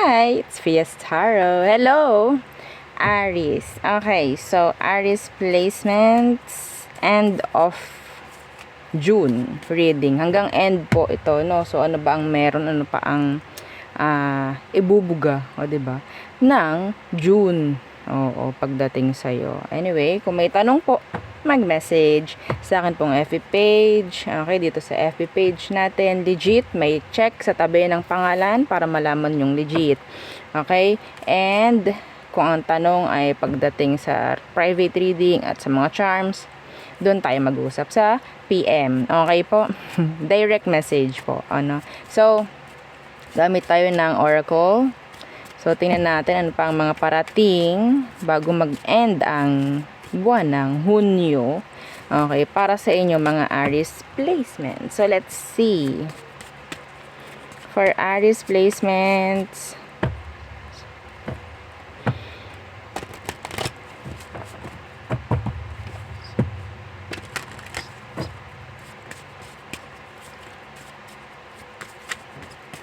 Hi, it's Fiestaro. Hello, Aries. Okay, so Aries placements end of June reading. Hanggang end po ito, no? So ano ba ang meron, ano pa ang ibubuga, o 'di ba? Ng June. Oo, pagdating sa iyo. Anyway, kung may tanong po, mag-message sa akin pong FB page. Okay, dito sa FB page natin, legit, may check sa tabi ng pangalan para malaman yung legit. Okay? And kung ang tanong ay pagdating sa private reading at sa mga charms, doon tayo mag-usap sa PM. Okay po? Direct message po. Ano? So, gamit tayo ng Oracle. So, tingnan natin ano pa ang mga parating bago mag-end ang buwan ng Hunyo. Okay, para sa inyo mga Aries placement. So, let's see. For Aries placements,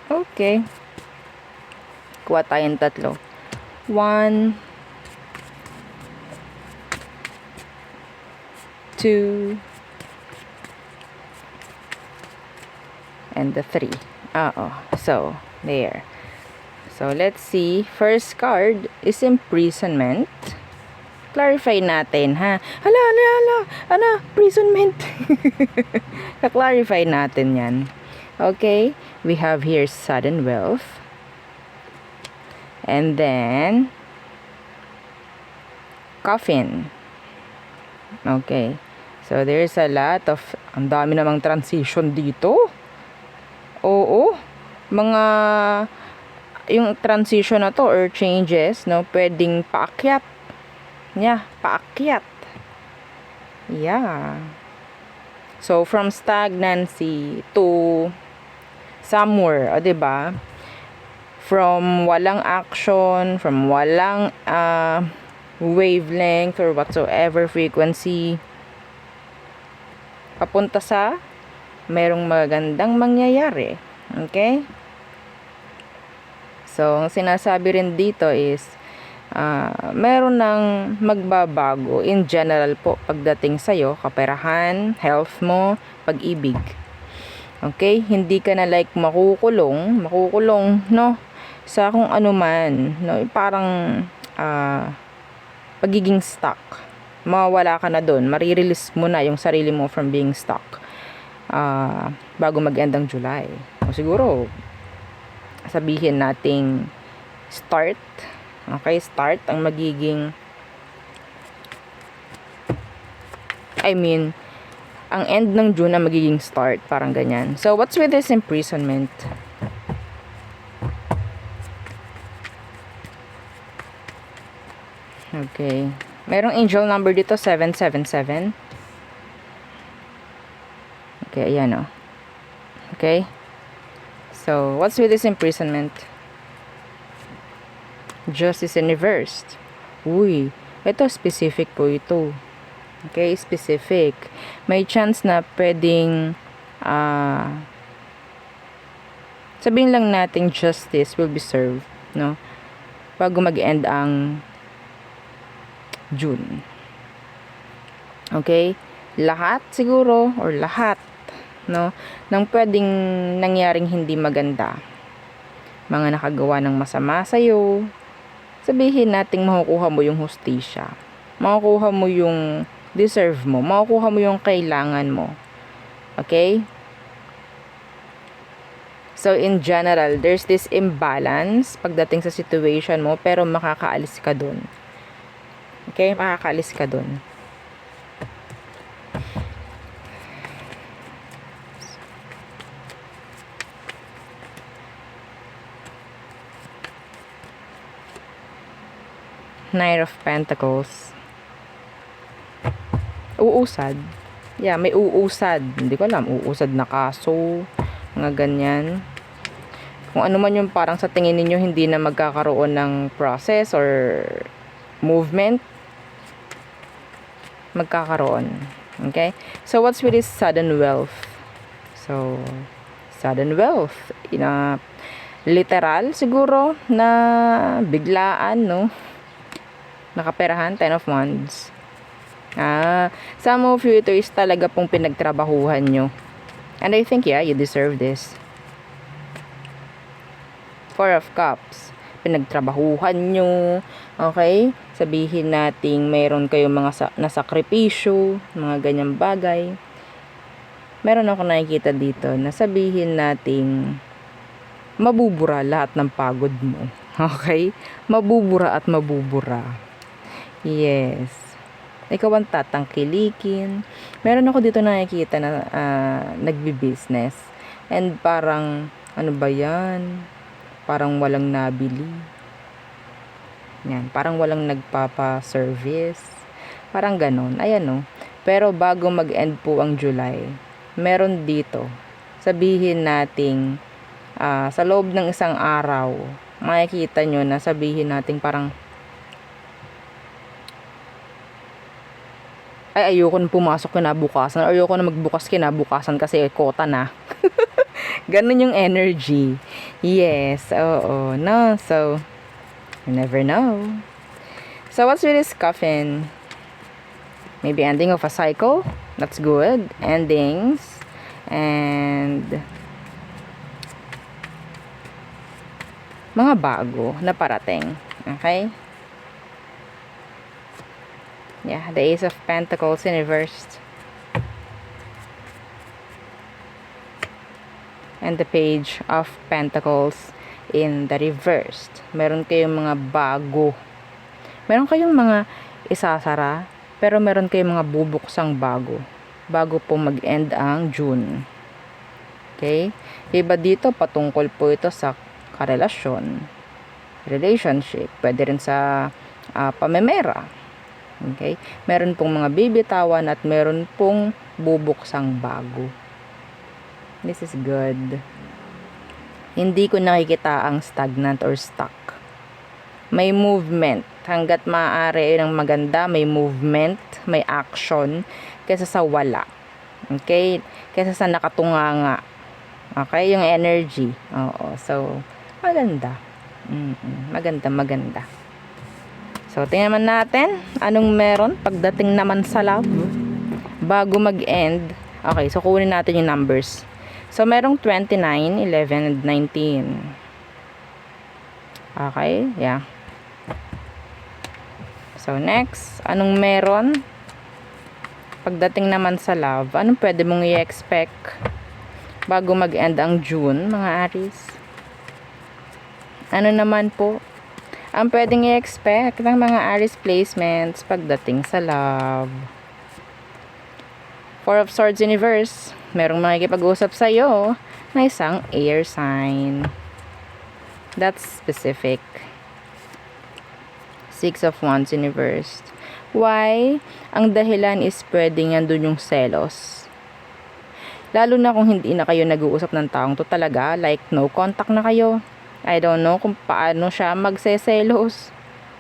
okay. Kuha tayong tatlo. 1, 2, and the 3. So, there. So, let's see. First card is imprisonment. Clarify natin, ha? Hala. Ano? Imprisonment. Clarify natin yan. Okay? We have here sudden wealth. And then, coffin. Okay. So, there's a lot of, ang dami namang transition dito. Oo. Mga, yung transition na to or changes, no, pwedeng paakyat. Yeah, paakyat. Yeah. So, from stagnancy to somewhere, o, diba? From walang action, from walang wavelength or whatsoever frequency, papunta sa merong magandang mangyayari. Okay? So, ang sinasabi rin dito is meron ng magbabago in general po pagdating sa'yo, kaperahan, health mo, pag-ibig. Okay? Hindi ka na like makukulong, no? Sa kung ano man, no? Parang pagiging stuck. Mawawala ka na doon. Marirelease mo na yung sarili mo from being stuck bago mag-end ang July. O siguro, sabihin nating start. Okay, start ang magiging ang end ng June ang magiging start. Parang ganyan. So, what's with this imprisonment? Okay. Merong angel number dito, 777. Okay, ayan o. Okay. So, what's with this imprisonment? Justice in reversed. Uy, ito specific po ito. Okay, specific. May chance na pwedeng sabihin lang natin justice will be served, no? Bago mag-end ang June. Okay? Lahat siguro or lahat, no, ng pwedeng nangyaring hindi maganda. Mga nakagawa ng masama sa iyo, sabihin nating makukuha mo yung hustisya. Makukuha mo yung deserve mo. Makukuha mo yung kailangan mo. Okay? So, in general, there's this imbalance pagdating sa situation mo, pero makakaalis ka dun. Okay? Makakaalis ka dun. Knight of Pentacles. Uusad. Yeah, may uusad. Hindi ko alam. Uusad na kaso. Mga ganyan. Kung ano man yung parang sa tingin ninyo hindi na magkakaroon ng process or movement, magkakaroon. Okay? So, what's with this sudden wealth? So, sudden wealth. literal siguro na biglaan, no? Nakaperahan, 10 of Wands. Some of you, ito is talaga pong pinagtrabahuhan nyo. And I think, yeah, you deserve this. 4 of Cups. Pinagtrabahuhan nyo. Okay? Sabihin nating mayroon kayong mga nasakripisyo, mga ganyang bagay. Meron ako nakikita dito na sabihin nating mabubura lahat ng pagod mo. Okay? Mabubura at mabubura. Yes. Ikaw ang tatangkilikin. Meron ako dito nakikita na nagbi-business. And parang, ano ba yan? Parang walang nabili. Yan. Parang walang nagpapa-service. Parang ganon. Ayan, no? Pero bago mag-end po ang July, meron dito. Sabihin nating sa loob ng isang araw, makikita nyo na sabihin nating parang ayoko na pumasok kinabukasan, or ayoko na magbukas kinabukasan kasi kota na. Ganun yung energy. Yes, oo. No, so you never know. So what's with this coffin? Maybe ending of a cycle. That's good. Endings. And mga bago na parating. Okay? Yeah, the Ace of Pentacles in reversed. And the Page of Pentacles in the reversed. Meron kayong mga bago. Meron kayong mga isasara, pero meron kayong mga bubuksang bago. Bago po mag-end ang June. Okay? Iba dito, patungkol po ito sa karelasyon, relationship, pwede rin sa pamemera. Okay? Meron pong mga bibitawan at meron pong bubuksang bago. This is good. Hindi ko nakikita ang stagnant or stuck. May movement. Hanggat maaari ng maganda, may movement, may action, kaysa sa wala. Okay? Kaysa sa nakatunganga. Okay? Yung energy. Oo. So, maganda. Maganda. So, tingnan naman natin anong meron pagdating naman sa love bago mag-end. Okay, so kunin natin yung numbers. So, merong 29, 11, and 19. Okay, yeah. So, next, anong meron pagdating naman sa love? Anong pwede mong i-expect bago mag-end ang June, mga Aries? Ano naman po ang pwedeng i-expect ng mga Aries placements pagdating sa love? 4 of Swords in reverse. Merong makikipag-usap sa'yo na isang air sign. That's specific. 6 of Wands in reverse. Why? Ang dahilan is pwedeng nandun yung selos. Lalo na kung hindi na kayo nag-uusap ng taong to talaga, like no contact na kayo. I don't know kung paano siya magseselos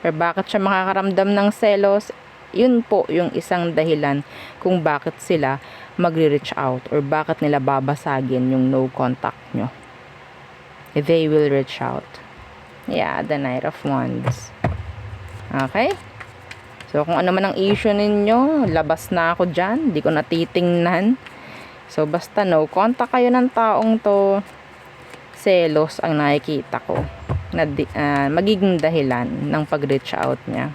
or bakit siya makakaramdam ng selos. Yun po yung isang dahilan kung bakit sila magre-reach out or bakit nila babasagin yung no contact nyo. They will reach out. Yeah, the Knight of Wands. Okay? So, kung ano man ang issue ninyo, labas na ako dyan. Di ko natitingnan. So, basta no contact kayo ng taong to, selos ang nakikita ko na magiging dahilan ng pag-reach out niya.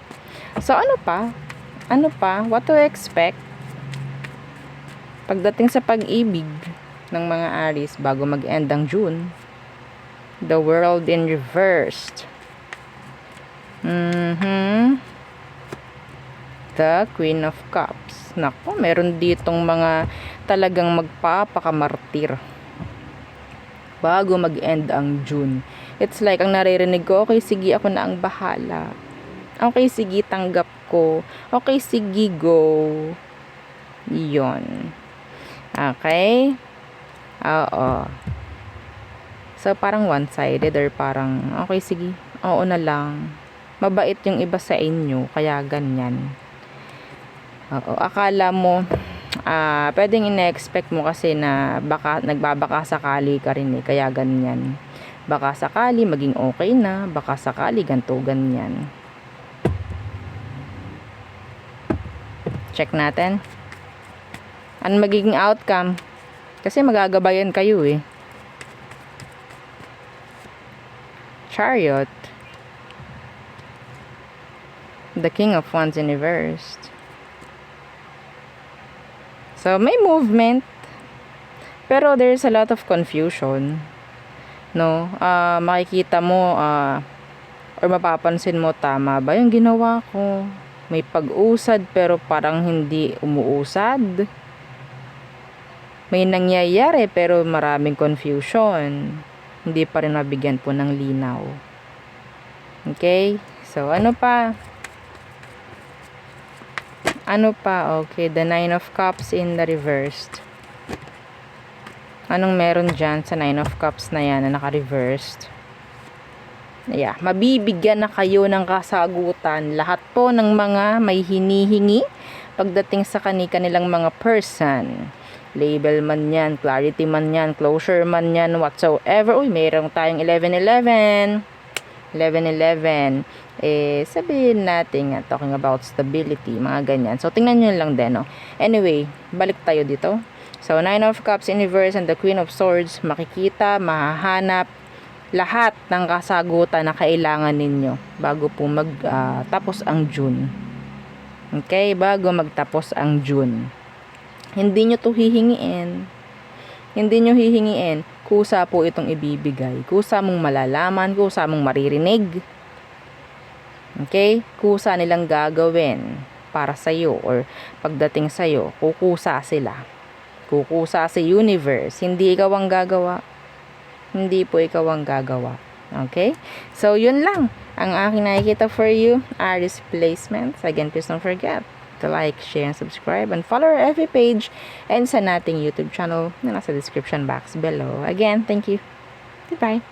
So, ano pa? What to expect pagdating sa pag-ibig ng mga Aries bago mag-end ang June? The World in reversed. The Queen of Cups. Naku, meron ditong mga talagang magpapakamartir bago mag-end ang June. It's like, ang naririnig ko, okay, sige, ako na ang bahala. Okay, sige, tanggap ko. Okay, sige, go. Yun. Okay? Oo. So, parang one-sided or parang, okay, sige, oo na lang. Mabait yung iba sa inyo, kaya ganyan. Oo. Akala mo, pwedeng ina-expect mo kasi na baka nagbabaka sakali ka rin kaya ganyan. Baka sakali maging okay na, baka sakali ganto ganyan. Check natin. Ano magiging outcome? Kasi magagabayan kayo eh. Chariot. The King of Wands in reverse. So, may movement. Pero there's a lot of confusion. No? Makikita mo, or mapapansin mo, tama ba yung ginawa ko? May pag-usad pero parang hindi umuusad. May nangyayari pero maraming confusion. Hindi pa rin mabigyan po ng linaw. Okay? So, ano pa? Okay, the Nine of Cups in the reversed. Anong meron dyan sa Nine of Cups na yan na naka-reversed? Yeah, mabibigyan na kayo ng kasagutan. Lahat po ng mga may hinihingi pagdating sa kanilang mga person. Label man yan, clarity man yan, closure man yan, whatsoever. Uy, mayroon tayong 11-11. 11-11. Sabihin natin, talking about stability, mga ganyan. So, tingnan nyo lang din, no? Anyway, balik tayo dito. So, Nine of Cups in reverse and the Queen of Swords, makikita, mahahanap, lahat ng kasagutan na kailangan ninyo bago po magtapos ang June. Okay? Bago magtapos ang June. Hindi nyo to hihingiin. Hindi nyo hihingiin. Kusa po itong ibibigay. Kusa mong malalaman. Kusa mong maririnig. Okay? Kusa nilang gagawin para sa'yo or pagdating sa'yo. Kukusa sila. Kukusa sa universe. Hindi ikaw ang gagawa. Hindi po ikaw ang gagawa. Okay? So, yun lang ang aking nakikita for you. Aries placements. Again, please don't forget to like, share, and subscribe. And follow our FB page and sa nating YouTube channel na nasa description box below. Again, thank you. Goodbye.